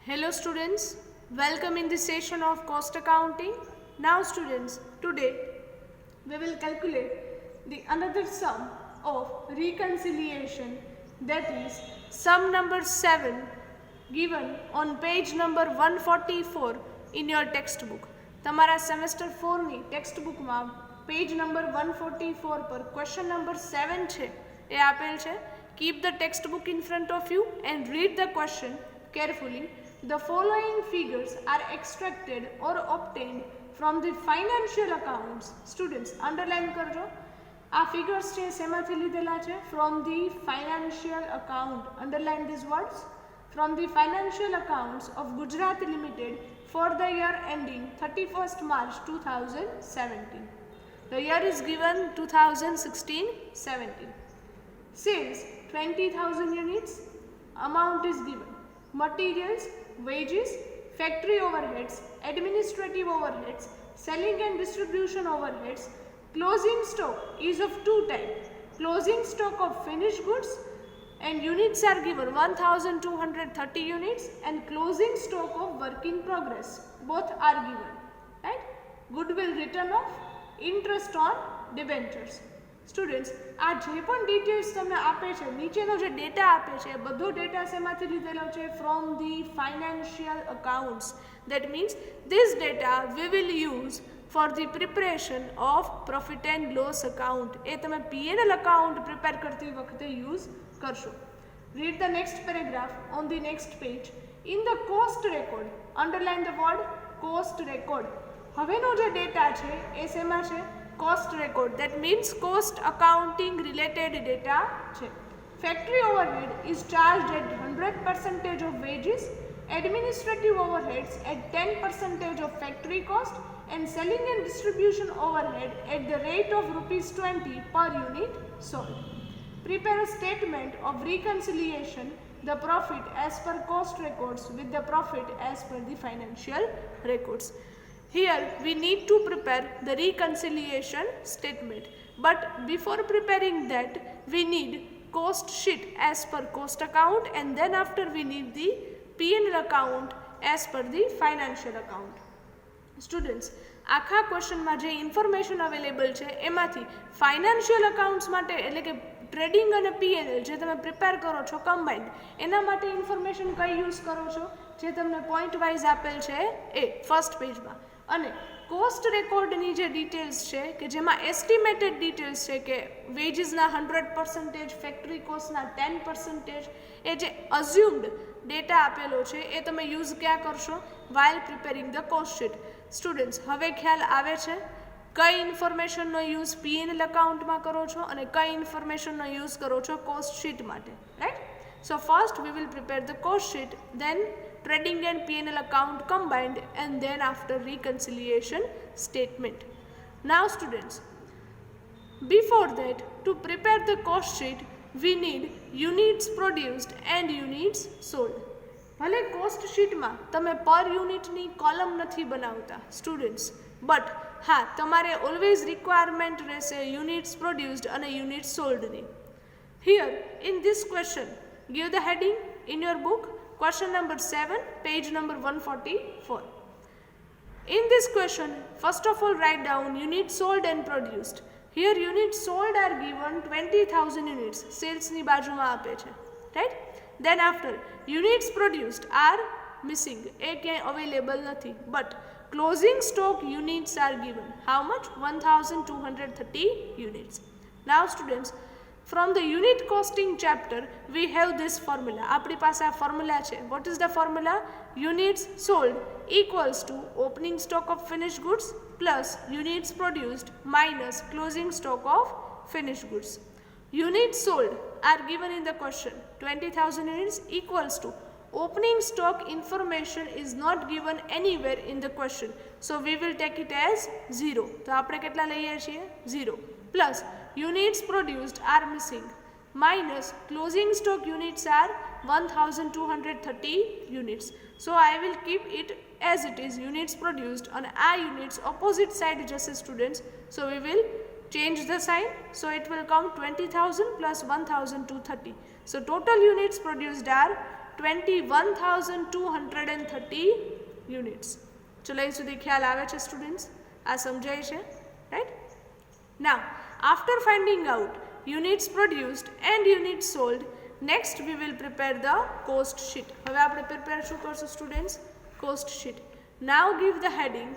Hello students, welcome in this session of cost accounting. Now students, today we will calculate the another sum of reconciliation, that is sum number 7 given on page number 144 in your textbook. તમારા semester 4 ની textbook માં page number 144 પર question number 7 છે એ આપેલ છે. Keep the textbook in front of you and read the question carefully. The following figures are extracted or obtained from the financial accounts. Students, underline કરજો. આ figures છે શેમાંથી લીધેલા છે? From the financial account. Underline these words. From the financial accounts of Gujarat Limited for the year ending 31st March 2017. The year is given 2016-17. Sales 20,000 units. Amount is given. Materials, wages, factory overheads, administrative overheads, selling and distribution overheads. Closing stock is of two types. Closing stock of finished goods and units are given 1,230 units, and closing stock of work in progress. Both are given. Right? Goodwill written off, interest on debentures. Students, આ જે પણ details તમને આપે છે, નીચેનો જે data આપે છે, બધો ડેટા શેમાંથી લીધેલો છે? From the financial accounts. That means this data we will use for the preparation of profit and loss account. એ તમે પીએનએલ અકાઉન્ટ પ્રિપેર કરતી વખતે યુઝ કરશો. Read the next paragraph on the next page. In the cost record, underline the word cost record. હવેનો જે data છે એ શેમાં છે? Cost record. That means cost accounting related data છે. Factory overhead is charged at 100% of wages, administrative overheads at 10% of factory cost, and selling and distribution overhead at the rate of ₹20 per unit sold. Prepare a statement of reconciliation, the profit as per cost records with the profit as per the financial records. Here we need to prepare the reconciliation statement, but before preparing that we need cost sheet as per cost account, and then after we need the P&L account as per the financial account. Students, આખા ક્વેશ્ચનમાં જે information available છે એમાંથી financial accounts માટે એટલે કે trading અને P&L જે તમે પ્રિપેર કરો છો કમ્બાઇન્ડ, એના માટે ઇન્ફોર્મેશન કઈ યુઝ કરો છો? જે તમને પોઈન્ટ વાઇઝ આપેલ છે એ ફર્સ્ટ પેજમાં. અને કોસ્ટ રેકોર્ડની જે ડિટેલ્સ છે કે જેમાં એસ્ટિમેટેડ ડિટેલ્સ છે કે વેજીસના 100%, ફેક્ટરી કોસ્ટના 10%, એ જે અઝ્યુમ્ડ ડેટા આપેલો છે એ તમે યુઝ ક્યાં કરશો? While preparing the cost sheet. Students, હવે ખ્યાલ આવે છે કઈ ઇન્ફોર્મેશનનો યુઝ પીએનએલ અકાઉન્ટમાં કરો છો અને કઈ ઇન્ફોર્મેશનનો યુઝ કરો છો કોસ્ટ શીટ માટે? Right. So first we will prepare the cost sheet, then trading and P&L account combined, and then after reconciliation statement. Now students, before that, to prepare the cost sheet we need units produced and units sold. ભલે cost શીટમાં તમે પર યુનિટની column નથી બનાવતા students, but હા તમારે always requirement રહેશે યુનિટ્સ પ્રોડ્યુસ્ડ અને યુનિટ્સ સોલ્ડની. Here in this question give the heading in your book. Question number 7, page number 144. In this question, first of all write down units sold and produced. Here units sold are given 20,000 units. Sales ni બાજુમાં આપે છે. Right? Then after units produced are missing. એ ક્યાંય available નથી. But closing stock units are given. How much? 1,230 units. Now students, from the unit costing chapter we have this formula. આપણી પાસે આ formula છે. What is the formula? Units sold equals to opening stock of finished goods plus units produced minus closing stock of finished goods. Units sold are given in the question 20,000 units equals to opening stock information is not given anywhere in the question, so we will take it as 0. તો આપણે કેટલા લઈએ છીએ? 0 plus units produced are missing minus closing stock units are 1,230 units. So I will keep it as it is, units produced, and our units opposite side just as students. So we will change the sign. So it will come 20,000 plus 1,230. So total units produced are 21,230 units. ચલો અહીં સુધી ખ્યાલ આવે છે students? આ સમજાય છે, right? Now after finding out units produced and units sold, next we will prepare the cost sheet. હવે આપણે પ્રિપેર શું કરશું students? Cost sheet. Now give the heading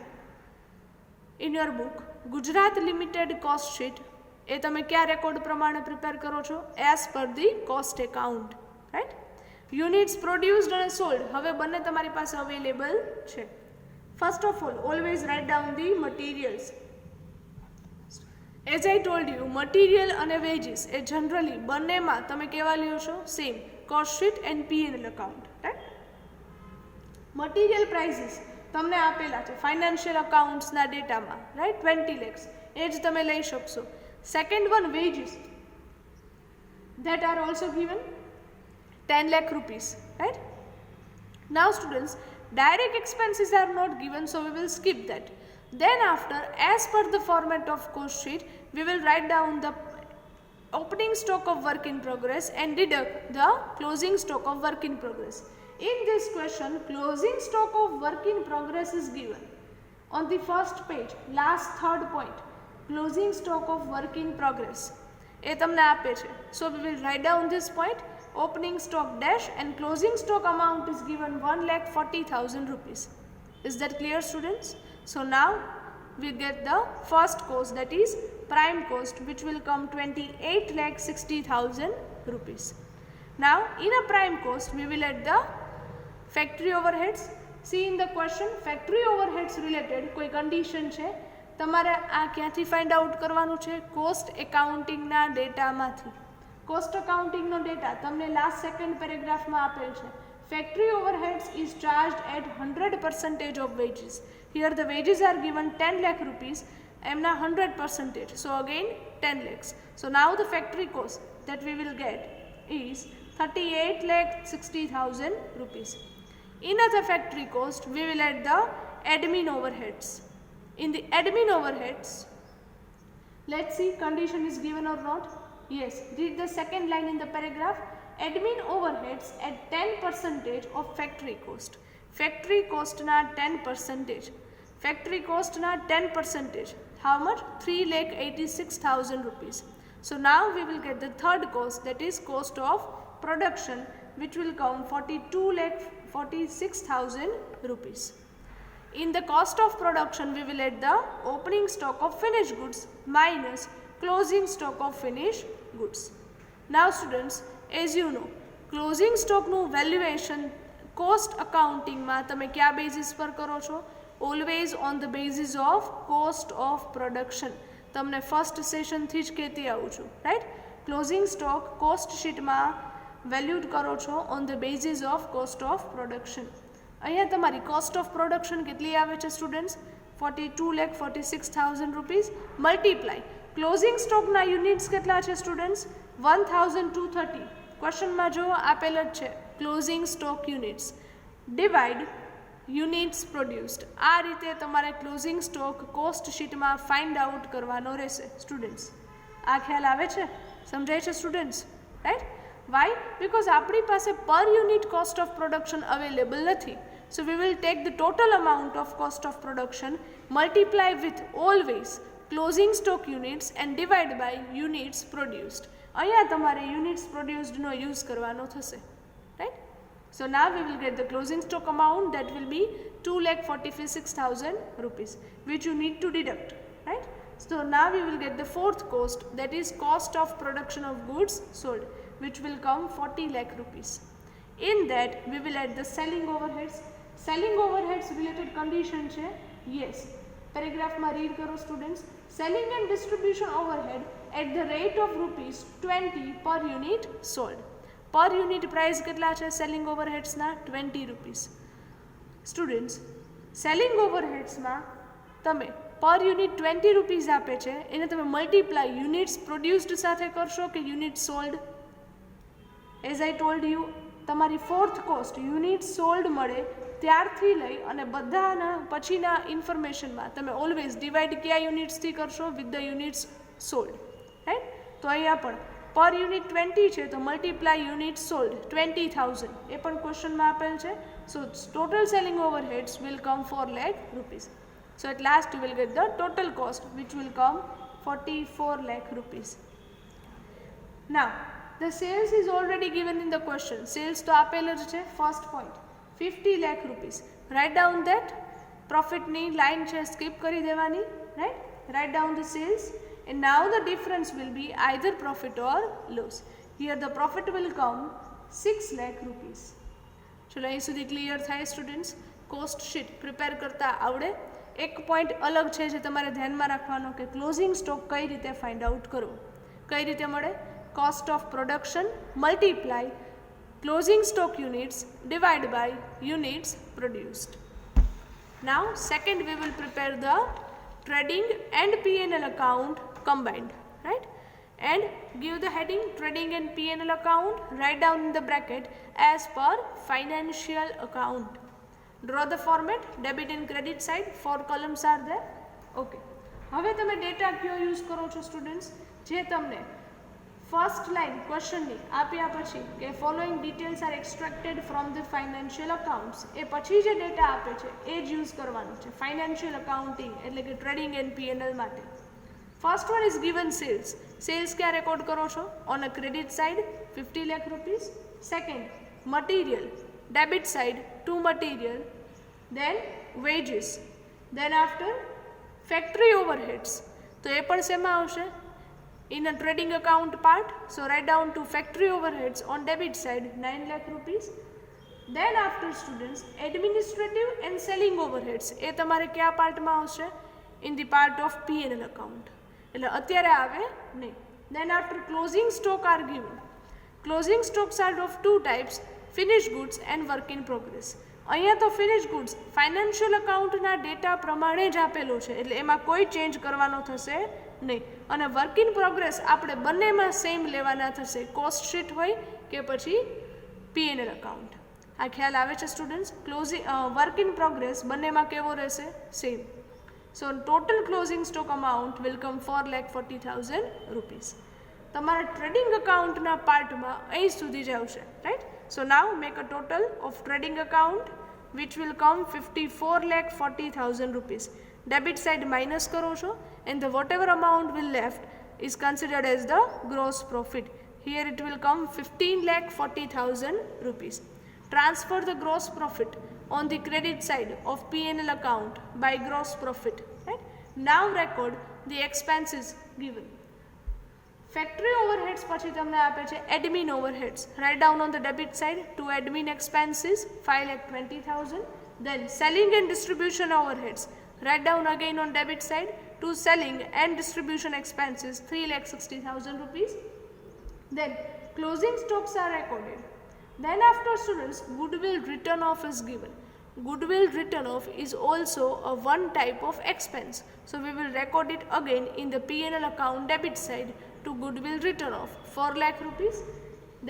in your book Gujarat limited cost sheet. એ તમે કયા record પ્રમાણે prepare કરો છો? As per the cost account, right? Units produced અને સોલ્ડ હવે બંને તમારી પાસે અવેલેબલ છે. First of all always write down the materials. As I told you, material અને વેજીસ એ જનરલી બંનેમાં તમે કેવા લ્યો છો? Same. Cost sheet and P&L account, right? Material prices તમને આપેલા છે ફાઇનાન્શિયલ અકાઉન્ટ્સના ડેટામાં, રાઈટ? 20 lakhs એ જ તમે લઈ શકશો. Second one veggies, that are also given 10 lakh rupees, right? Now students, direct expenses are not given, so we will skip that. Then after, as per the format of cost sheet, we will write down the opening stock of work in progress and deduct the closing stock of work in progress. In this question, closing stock of work in progress is given on the first page, last third point. Closing stock of work in progress એ તમને આપે છે. So we will write down this point. Opening stock dash and closing stock amount is given 1,40,000 rupees. Is that clear students? So now we get the first cost, that is prime cost, which will come 28,60,000 rupees. Now in a prime cost we will add the factory overheads. See in the question factory overheads related કોઈ condition છે તમારે આ ક્યાંથી find out કરવાનું છે? Cost એકાઉન્ટિંગના ડેટામાંથી. Cost એકાઉન્ટિંગનો ડેટા તમને લાસ્ટ સેકન્ડ પેરેગ્રાફમાં આપેલ છે. Factory overheads is charged at 100% of wages. Here the wages are given 10 lakh rupees, એમના 100%. So again 10 lakhs. So now the factory cost that we will get is 38,60,000 rupees. In other factory cost we will add the admin overheads. In the admin overheads, let's see condition is given or not. Yes, read the second line in the paragraph. Admin overheads at 10% of factory cost. Factory cost na 10%. Factory cost na 10%. How much? 3,86,000 rupees. So now we will get the third cost, that is cost of production, which will come 42,46,000 rupees. In the cost of production, we will add the opening stock of finished goods minus closing stock of finished goods. Now students, as you know, closing stock નું valuation cost accounting માં તમે કયા basis પર કરો છો? Always on the basis of cost of production. તમને first સેશનથી જ કહેતી આવું છું, રાઈટ? ક્લોઝિંગ સ્ટોક કોસ્ટ શીટમાં વેલ્યુડ કરો છો on the basis of cost of production. અહીંયા તમારી કોસ્ટ ઓફ પ્રોડક્શન કેટલી આવે છે સ્ટુડન્ટ્સ? 42,46,000 રૂપીસ મલ્ટીપ્લાય ક્લોઝિંગ સ્ટોકના યુનિટ્સ કેટલા છે સ્ટુડન્ટ્સ? 1,230. ક્વેશ્ચનમાં જો આપેલ જ છે closing stock units divide units produced. આ રીતે તમારે ક્લોઝિંગ સ્ટોક કોસ્ટ શીટમાં ફાઇન્ડ આઉટ કરવાનો રહેશે સ્ટુડન્ટ્સ. આ ખ્યાલ આવે છે? સમજાય છે સ્ટુડન્ટ્સ? રાઈટ? Why? Because આપણી પાસે પર unit cost of production available નથી. So we will take the total amount of cost of production, multiply with always closing stock units and divide by units produced. અહીંયા તમારે units produced નો use કરવાનો થશે, right? So now we will get the closing stock amount, that will be 2,46,000 rupees, which you need to deduct, right? So now we will get the fourth cost, that is cost of production of goods sold, which will come 40 lakh rupees. In that we will add the selling overheads. Selling overheads related condition છે? Yes. Paragraph માં read કરો students. Selling and distribution overhead at the rate of rupees 20 per unit sold. Per unit price કેટલા છે selling overheads ના? 20 rupees. Students, selling overheads માં તમે પર unit 20 rupees આપે છે, એને તમે મલ્ટીપ્લાય યુનિટ્સ પ્રોડ્યુસ્ડ સાથે કરશો કે unit sold? As I told you, તમારી ફોર્થ કોસ્ટ યુનિટ સોલ્ડ મળે ત્યારથી લઈ અને બધાના પછીના ઇન્ફોર્મેશનમાં તમે ઓલવેઝ ડિવાઈડ કયા યુનિટ્સથી કરશો? With the units sold, right? તો અહીંયા પણ પર યુનિટ 20 છે તો મલ્ટીપ્લાય યુનિટ સોલ્ડ 20,000 એ પણ ક્વેશ્ચનમાં આપેલ છે. So total selling overheads will come 4 lakh rupees. So at last you will get the total cost which will come 44 lakh rupees. Now the sales is already given in the question. Sales to આપેલ જ છે. First point 50 lakh rupees. Write down that profit ની line છે skip કરી દેવાની, right? Write down the sales and now the difference will be either profit or loss. Here the profit will come 6 lakh rupees. ચલો અહીં સુધી clear થાય students? Cost sheet prepare કરતા આવડે? એક પોઈન્ટ અલગ છે જે તમારે ધ્યાનમાં રાખવાનો કે ક્લોઝિંગ સ્ટોક કઈ રીતે ફાઇન્ડ આઉટ કરવો. કઈ રીતે મળે? Cost of production multiply closing stock units divide by units produced. Now second we will prepare the trading and P&L account combined, right? And give the heading trading and P&L account, write down in the bracket as per financial account. Draw the format, debit and credit side, 4 columns are there. Okay. હવે તમે data કયો use કરો છો students? જે તમને first line ક્વેશ્ચનની આપ્યા પછી કે following details are extracted from the financial accounts, એ પછી જે ડેટા આપે છે એ જ યુઝ કરવાનું છે ફાઇનાન્શિયલ અકાઉન્ટિંગ એટલે કે ટ્રેડિંગ એન્ડ P&L માટે. First one is given sales. Sales ક્યાં રેકોર્ડ કરો છો? On a credit side 50 lakh rupees. Second material, debit side to material, then wages, then after factory overheads. તો એ પણ શેમાં આવશે? In a trading account part. So write down to factory overheads on debit side 9 lakh rupees. Then after students administrative and selling overheads એ તમારે કયા પાર્ટમાં આવશે? In the part of P&L account. એટલે અત્યારે આવે નહીં. Then after closing stock are given. Closing stocks are of two types, finished goods and work in progress. અહીંયા તો finished goods financial અકાઉન્ટના data પ્રમાણે જ આપેલો છે એટલે એમાં કોઈ ચેન્જ કરવાનો થશે નહીં. અને વર્ક ઇન પ્રોગ્રેસ આપણે બંનેમાં સેમ લેવાના થશે, કોસ્ટ શીટ હોય કે પછી P&L અકાઉન્ટ. આ ખ્યાલ આવે છે students? Closing work in progress બંનેમાં કેવો રહેશે? Same. So total closing stock amount will come 4,40,000 rupees. તમારા ટ્રેડિંગ અકાઉન્ટના પાર્ટમાં અહીં સુધી જ આવશે, right? So now make a total of trading account which will come 54,40,000 rupees. Debit side minus karo છો and the whatever amount will left is considered as the gross profit. Here it will come 15,40,000 rupees. Transfer the gross profit on the credit side of P&L account by gross profit. Right? Now record the expenses given. Factory overheads પછી તમને આપે છે admin overheads. Write down on the debit side to admin expenses 5,20,000. Then selling and distribution overheads. Write down again on debit side to selling and distribution expenses 3,60,000 rupees. Then closing stocks are recorded. Then after students goodwill written off is given. Goodwill written off is also a one type of expense. So we will record it again in the P&L account debit side to goodwill written off 4 lakh rupees.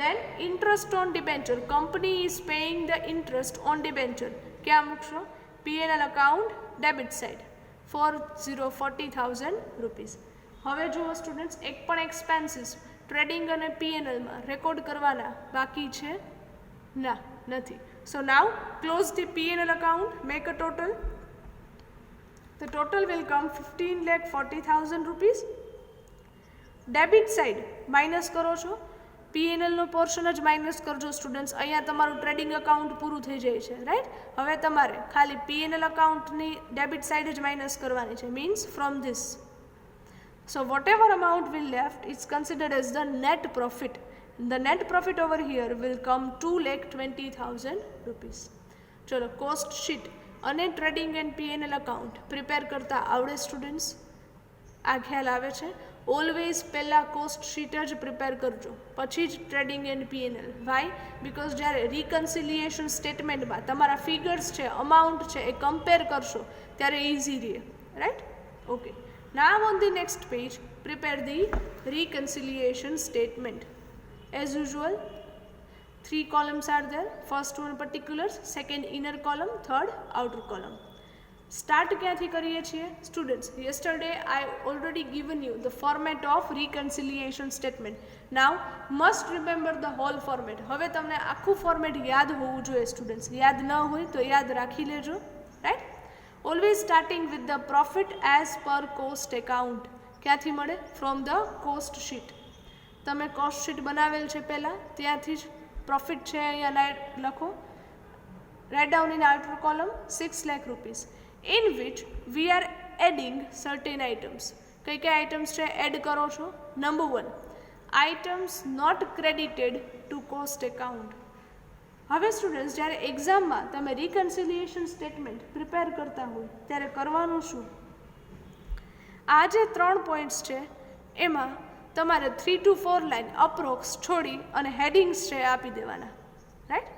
Then interest on debenture. Company is paying the interest on debenture. क्या मुक्शो? P&L account debit side 40,000 rupees. હવે જુઓ students એક પણ expenses trading અને P&Lમાં record કરવાના બાકી છે? ના, નથી. So now close the P&L account, make a total. The total will come 15,40,000 rupees. Debit side minus કરો છો, P&Lનો પોર્શન જ માઇનસ કરજો સ્ટુડન્ટ્સ. અહીંયા તમારું ટ્રેડિંગ અકાઉન્ટ પૂરું થઈ જાય છે, રાઈટ? હવે તમારે ખાલી P&L અકાઉન્ટની ડેબિટ સાઇડ જ માઇનસ કરવાની છે, means from this. So what ever amount will left is considered as the net profit. The net profit over here will come 2,20,000 rupees. ચલો કોસ્ટ શીટ અને trading and P&L account prepare કરતા આવડે students? આ ખ્યાલ આવે છે? Always પહેલાં cost sheet જ પ્રિપેર કરજો, પછી જ trading and P&L. Why? Because જ્યારે રિકન્સિલિએશન સ્ટેટમેન્ટમાં તમારા ફિગર્સ છે, અમાઉન્ટ છે, એ કમ્પેર કરશો ત્યારે ઇઝી રહે, right? Okay. Now on the next page prepare the reconciliation statement. As usual, 3 columns are there. First one particulars, second inner column, third outer column. Start ક્યાંથી કરીએ છીએ students? Yesterday I already given you the format of reconciliation statement. Now must remember the whole format. હવે તમને આખું format યાદ હોવું જોઈએ students. યાદ ન હોય તો યાદ રાખી લેજો, right? Always starting with the profit as પર કોસ્ટ એકાઉન્ટ. ક્યાંથી મળે? From the cost sheet. તમે કોસ્ટ શીટ બનાવેલ છે પહેલાં, ત્યાંથી જ પ્રોફિટ છે અહીંયા લખો. Write down in outer column 6 lakh rupees in which we are adding certain items. કઈ કઈ આઇટમ્સ છે એડ કરો છો? Number 1, items not credited to cost account. હવે સ્ટુડન્ટ્સ જ્યારે એક્ઝામમાં તમે રિકન્સિલિએશન સ્ટેટમેન્ટ પ્રિપેર કરતા હોય ત્યારે કરવાનું શું? આ જે 3 પોઈન્ટ્સ છે એમાં તમારે 3 to 4 લાઇન અપ્રોક્સ છોડી અને હેડિંગ્સ છે આપી દેવાના, રાઈટ?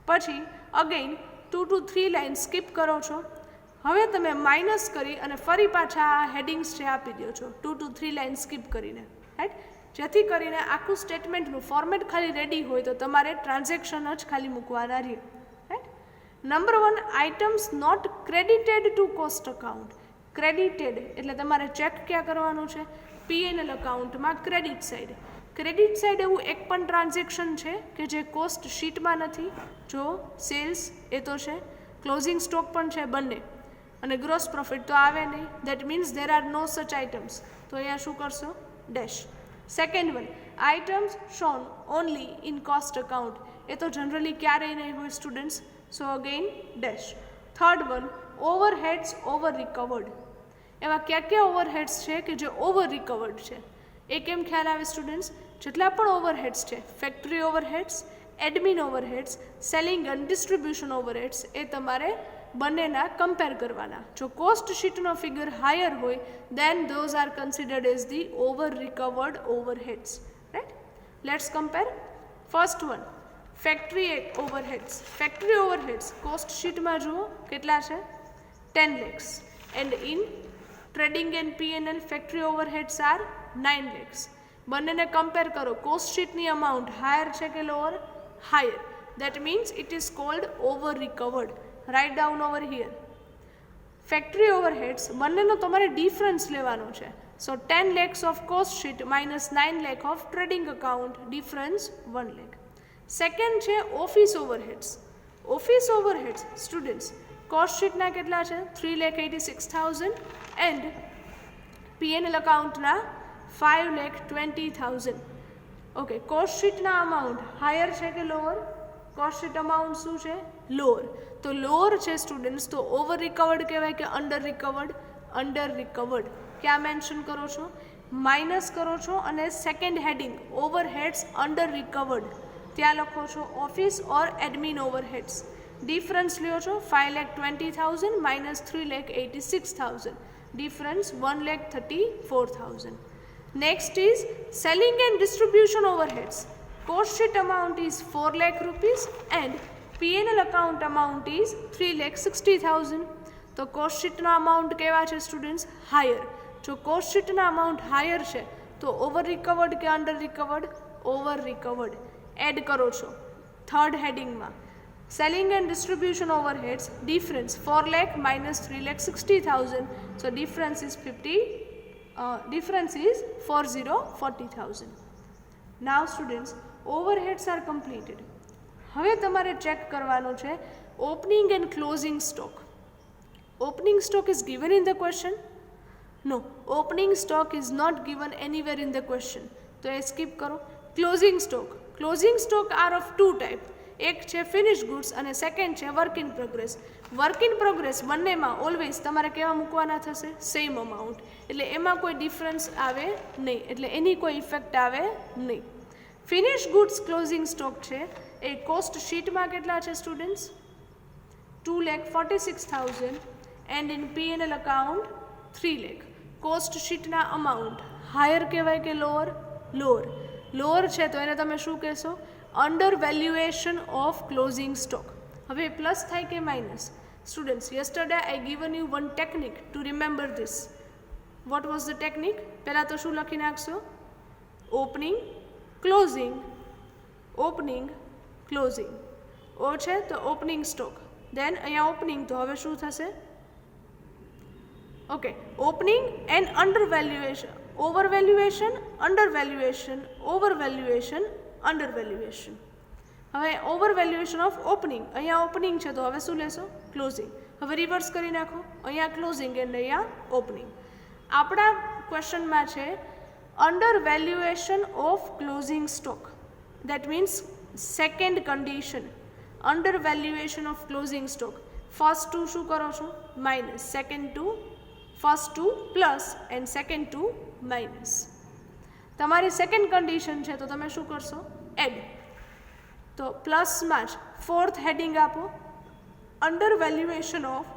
પછી અગેઇન 2 to 3 લાઇન સ્કીપ કરો છો. હવે તમે માઇનસ કરી અને ફરી પાછા આ હેડિંગ્સ છે આપી દો છો 2 to 3 લાઇન સ્કીપ કરીને, રાઈટ? જેથી કરીને આખું સ્ટેટમેન્ટનું ફોર્મેટ ખાલી રેડી હોય તો તમારે ટ્રાન્ઝેક્શન જ ખાલી મૂકવાના રહે, right? Number 1, items not credited to cost account. Credited એટલે તમારે ચેક ક્યાં કરવાનું છે? P&L અકાઉન્ટમાં ક્રેડિટ સાઇડ. ક્રેડિટ સાઇડ એવું એક પણ ટ્રાન્ઝેક્શન છે કે જે કોસ્ટ શીટમાં નથી? જો સેલ્સ એ તો છે, ક્લોઝિંગ સ્ટોક પણ છે, બંને, અને ગ્રોસ પ્રોફિટ તો આવે નહીં. That means there are no such items. તો અહીંયા શું કરશો? Dash. Second one, items shown only in cost account. એ તો જનરલી ક્યારેય નહીં હોય students, so again dash. Third one, overheads over recovered. એવા કયા કયા ઓવરહેડ્સ છે કે જે ઓવર રિકવર્ડ છે? એ કેમ ખ્યાલ આવે સ્ટુડન્ટ્સ? જેટલા પણ ઓવરહેડ્સ છે, factory overheads, admin overheads, selling and distribution overheads, એ તમારે બંનેના કમ્પેર કરવાના. જો કોસ્ટ શીટનો ફિગર હાયર હોય then those are considered as the over recovered overheads, right? Let's compare. First one, factory overheads. Factory overheads cost શીટમાં જુઓ કેટલા છે? 10 lakhs. And in trading and P&L factory overheads are 9 lakhs. બંનેને compare કરો. Cost શીટની amount higher છે કે lower? Higher. That means it is called over recovered. Write down over here. Factory overheads બંનેનો તમારે ડિફરન્સ લેવાનો છે. So 10 lakhs of cost sheet minus 9 lakh of trading account, difference 1 lakh. Second છે office overheads. Office overheads students cost શીટના કેટલા છે? 3,86,000 and P&L અકાઉન્ટના 5,20,000. Okay, cost શીટના અમાઉન્ટ હાયર છે કે લોઅર? કોસ્ટ શીટ અમાઉન્ટ શું છે? લોઅર. તો લોઅર છે સ્ટુડન્ટ્સ, તો ઓવર રિકવર્ડ કહેવાય કે અંડર રિકવર્ડ? Under recovered. ક્યાં મેન્શન કરો છો? માઇનસ કરો છો અને second heading overheads under recovered ત્યાં લખો છો ઓફિસ ઓર એડમિન ઓવરહેડ્સ. ડિફરન્સ લ્યો છો 5,20,000 minus 3,86,000, difference 1,34,000. Next is selling and distribution overheads. Cost sheet amount is 4 lakh rupees and P&L account amount is 3,60,000. તો કોસ્ટ શીટનો અમાઉન્ટ કેવા છે સ્ટુડન્ટ્સ? હાયર. જો cost શીટના અમાઉન્ટ હાયર છે તો ઓવર રિકવર્ડ કે under recovered? Over recovered. Add કરો છો થર્ડ હેડિંગમાં. Selling and distribution overheads difference 4 lakh minus 3,60,000. So difference is 40,000. Now students, overheads are completed. હવે તમારે ચેક કરવાનું છે opening and closing stock. Opening stock is given in the question? No, opening stock is not given anywhere in the question. તો એ સ્કીપ કરો. Closing stock. Closing stock are of 2 type. એક છે ફિનિશ ગુડ્સ અને second છે work in progress. Work in progress બંનેમાં always તમારે કેવા મૂકવાના થશે? Same amount. એટલે એમાં કોઈ ડિફરન્સ આવે નહીં, એટલે એની કોઈ ઇફેક્ટ આવે નહીં. ફિનિશ ગુડ્સ ક્લોઝિંગ સ્ટોક છે એ કોસ્ટ શીટમાં કેટલા છે students? 2,46,000 and in P&L account 3 lakh. Cost શીટના અમાઉન્ટ હાયર કહેવાય કે લોઅર? લોઅર. લોઅર છે તો એને તમે શું કહેશો? Under valuation of closing stock. હવે પ્લસ થાય કે minus? Students, yesterday I given you one technique to remember this. What was the technique? પહેલાં તો શું લખી નાખશો? Opening, closing, opening, closing. O છે તો ઓપનિંગ સ્ટોક, દેન અહીંયા ઓપનિંગ, તો હવે શું થશે? Okay, opening and undervaluation, overvaluation, undervaluation, overvaluation, undervaluation. હવે ઓવરવેલ્યુએશન ઓફ ઓપનિંગ, અહીંયા ઓપનિંગ છે તો હવે શું લેશો? ક્લોઝિંગ. હવે રિવર્સ કરી નાખો, અહીંયા ક્લોઝિંગ અને અહીંયા ઓપનિંગ. આપણા ક્વેશ્ચનમાં છે undervaluation of closing stock. That means second condition, undervaluation of closing stock. First two શું કરો છો? Minus. Second two, first two plus and second two minus. તમારી સેકન્ડ કન્ડિશન છે તો તમે શું કરશો? એડ. તો પ્લસમાં જ ફોર્થ હેડિંગ આપો, under valuation of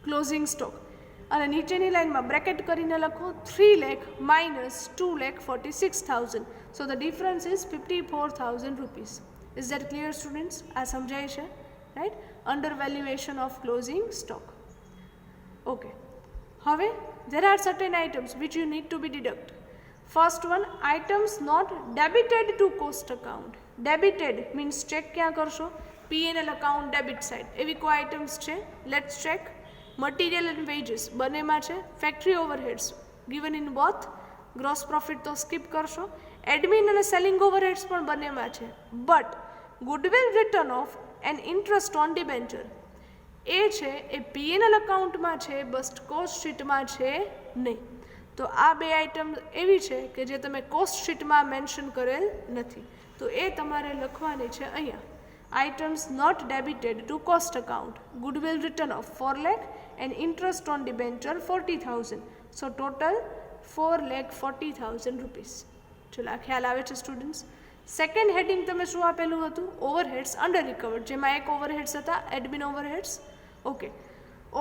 closing stock, અને નીચેની લાઇનમાં બ્રેકેટ કરીને લખો 3 lakh minus 2,46,000. So the difference is 54,000 rupees. Is that clear students? આ સમજાય છે, right? Under valuation of closing stock. Okay, હવે there are certain items which you need to be deduct. First one, items not debited to cost account. Debited means check ક્યાં કરશો? P&L account debit side. એવી કોઈ items છે? Let's check. Material and wages બંનેમાં છે. Factory overheads given in both. Gross profit તો skip કરશો. Admin અને સેલિંગ ઓવરહેડ્સ પણ બંનેમાં છે. But goodwill return off and interest on debenture એ છે એ P&L અકાઉન્ટમાં છે, બસ કોસ્ટ શીટમાં છે નહીં. તો આ બે આઇટમ એવી છે કે જે તમે કોસ્ટ શીટમાં મેન્શન કરેલ નથી, તો એ તમારે લખવાની છે અહીંયા. Items not debited to cost account, goodwill return off 4 lakh and interest on debenture 40,000. So total 4,40,000 rupees. ચલો, આ ખ્યાલ આવે છે સ્ટુડન્ટ્સ? સેકન્ડ હેડિંગ તમે શું આપેલું હતું? ઓવરહેડ્સ અંડર રિકવર્ડ, જેમાં એક ઓવરહેડ્સ હતા admin overheads. Okay,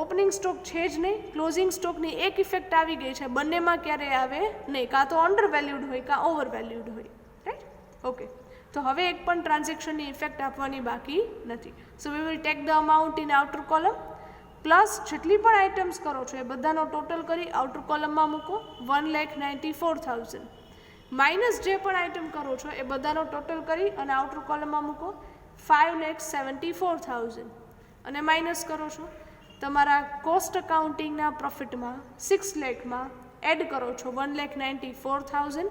opening stock છે જ નહીં, ક્લોઝિંગ સ્ટોકની એક ઇફેક્ટ આવી ગઈ છે, બંનેમાં ક્યારે આવે નહીં, કાં તો અંડર વેલ્યુડ હોય કાં ઓવર વેલ્યુડ હોય, રાઈટ? ઓકે, તો હવે એક પણ ટ્રાન્ઝેક્શનની ઇફેક્ટ આપવાની બાકી નથી. So we will take the amount in outer column, plus જેટલી પણ આઇટમ્સ કરો છો એ બધાનો ટોટલ કરી આઉટર કોલમમાં મૂકો 1,94,000. માઇનસ જે પણ આઇટમ કરો છો એ બધાનો ટોટલ કરી અને આઉટર કોલમમાં મૂકો 5,74,000. અને માઇનસ કરો છો તમારા કોસ્ટ અકાઉન્ટિંગના પ્રોફિટમાં 6 લાખમાં એડ કરો છો 1,94,000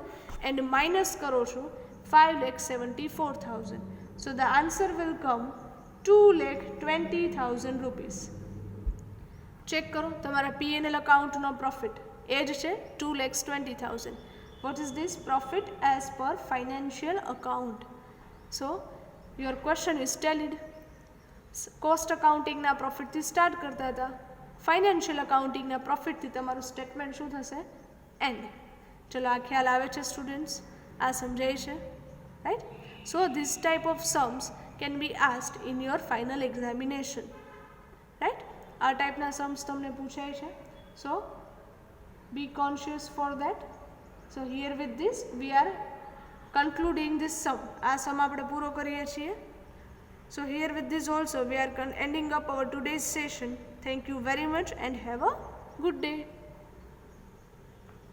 એન્ડ માઇનસ કરો છો 5,74,000. So the answer will come 2,20,000 rupees. Check કરો તમારા P&L અકાઉન્ટનો પ્રોફિટ એ જ છે 2,20,000. What is this profit as per financial account? So your question is tallied. કોસ્ટ અકાઉન્ટિંગના પ્રોફિટથી સ્ટાર્ટ કરતા હતા, ફાઇનાન્શિયલ અકાઉન્ટિંગના પ્રોફિટથી તમારું સ્ટેટમેન્ટ શું થશે? એન્ડ. ચલો, આ ખ્યાલ આવે છે સ્ટુડન્ટ્સ? આ સમજાય છે, right? So this type of sums can be asked in your final examination, right? આ ટાઈપના સમ્સ તમને પૂછાય છે. So be conscious for that. So here with this we are concluding this sum. આ સમ આપણે પૂરો કરીએ છીએ. So here with this also we are ending up our today's session. Thank you very much and have a good day.